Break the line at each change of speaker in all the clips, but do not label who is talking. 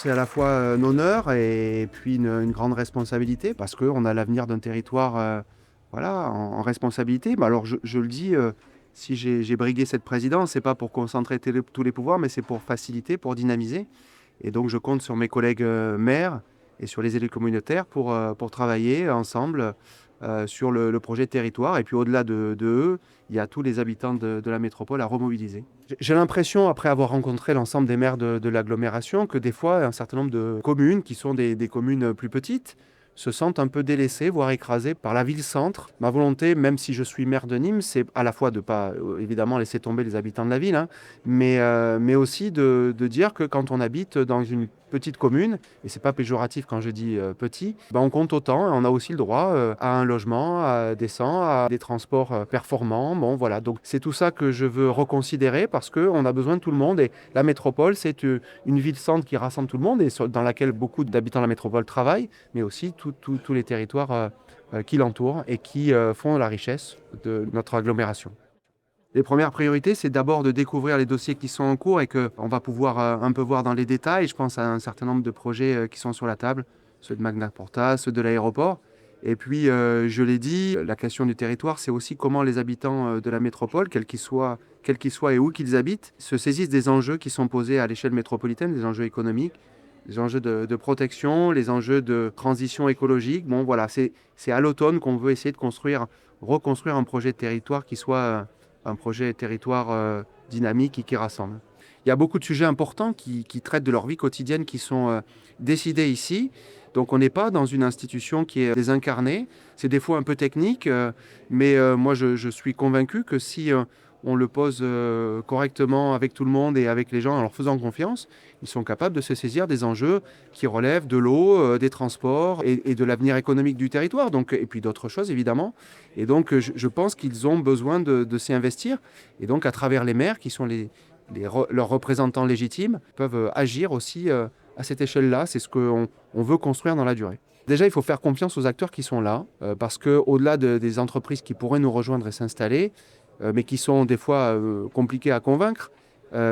C'est à la fois un honneur et puis une grande responsabilité parce qu'on a l'avenir d'un territoire voilà, en responsabilité. Bah alors je le dis, si j'ai brigué cette présidence, c'est pas pour concentrer tous les pouvoirs, mais c'est pour faciliter, pour dynamiser. Et donc je compte sur mes collègues maires et sur les élus communautaires pour travailler ensemble sur le projet de territoire. Et puis au-delà de eux, il y a tous les habitants de la métropole à remobiliser. J'ai l'impression, après avoir rencontré l'ensemble des maires de l'agglomération, que des fois, un certain nombre de communes, qui sont des communes plus petites, se sentent un peu délaissées, voire écrasées par la ville-centre. Ma volonté, même si je suis maire de Nîmes, c'est à la fois de ne pas, évidemment, laisser tomber les habitants de la ville, hein, mais aussi de dire que quand on habite dans une petite commune, et c'est pas péjoratif quand je dis petit, ben on compte autant et on a aussi le droit à un logement décent, à des transports performants. Bon, voilà, donc c'est tout ça que je veux reconsidérer parce qu'on a besoin de tout le monde et la métropole, c'est une ville-centre qui rassemble tout le monde et dans laquelle beaucoup d'habitants de la métropole travaillent, mais aussi tous les territoires qui l'entourent et qui font la richesse de notre agglomération. Les premières priorités, c'est d'abord de découvrir les dossiers qui sont en cours et qu'on va pouvoir un peu voir dans les détails. Je pense à un certain nombre de projets qui sont sur la table, ceux de Magna Porta, ceux de l'aéroport. Et puis, je l'ai dit, la question du territoire, c'est aussi comment les habitants de la métropole, quels qu'ils soient et où qu'ils habitent, se saisissent des enjeux qui sont posés à l'échelle métropolitaine, des enjeux économiques, les enjeux de protection, les enjeux de transition écologique. Bon, voilà, c'est à l'automne qu'on veut essayer de reconstruire un projet de territoire qui soit un projet territoire dynamique et qui rassemble. Il y a beaucoup de sujets importants qui traitent de leur vie quotidienne qui sont décidés ici. Donc on n'est pas dans une institution qui est désincarnée. C'est des fois un peu technique, mais moi je suis convaincu que si on le pose correctement avec tout le monde et avec les gens en leur faisant confiance, ils sont capables de se saisir des enjeux qui relèvent de l'eau, des transports et de l'avenir économique du territoire, donc, et puis d'autres choses évidemment. Et donc je pense qu'ils ont besoin de s'y investir. Et donc à travers les maires, qui sont leurs représentants légitimes, peuvent agir aussi à cette échelle-là. C'est ce qu'on veut construire dans la durée. Déjà, il faut faire confiance aux acteurs qui sont là, parce qu'au-delà des entreprises qui pourraient nous rejoindre et s'installer, mais qui sont des fois compliquées à convaincre,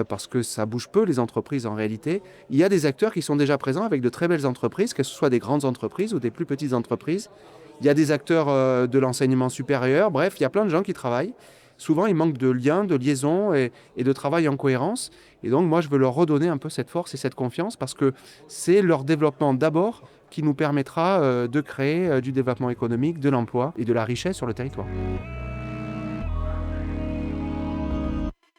parce que ça bouge peu les entreprises en réalité. Il y a des acteurs qui sont déjà présents avec de très belles entreprises, que ce soit des grandes entreprises ou des plus petites entreprises. Il y a des acteurs de l'enseignement supérieur, bref, il y a plein de gens qui travaillent. Souvent, il manque de liens, de liaisons et de travail en cohérence. Et donc, moi, je veux leur redonner un peu cette force et cette confiance parce que c'est leur développement d'abord qui nous permettra de créer du développement économique, de l'emploi et de la richesse sur le territoire.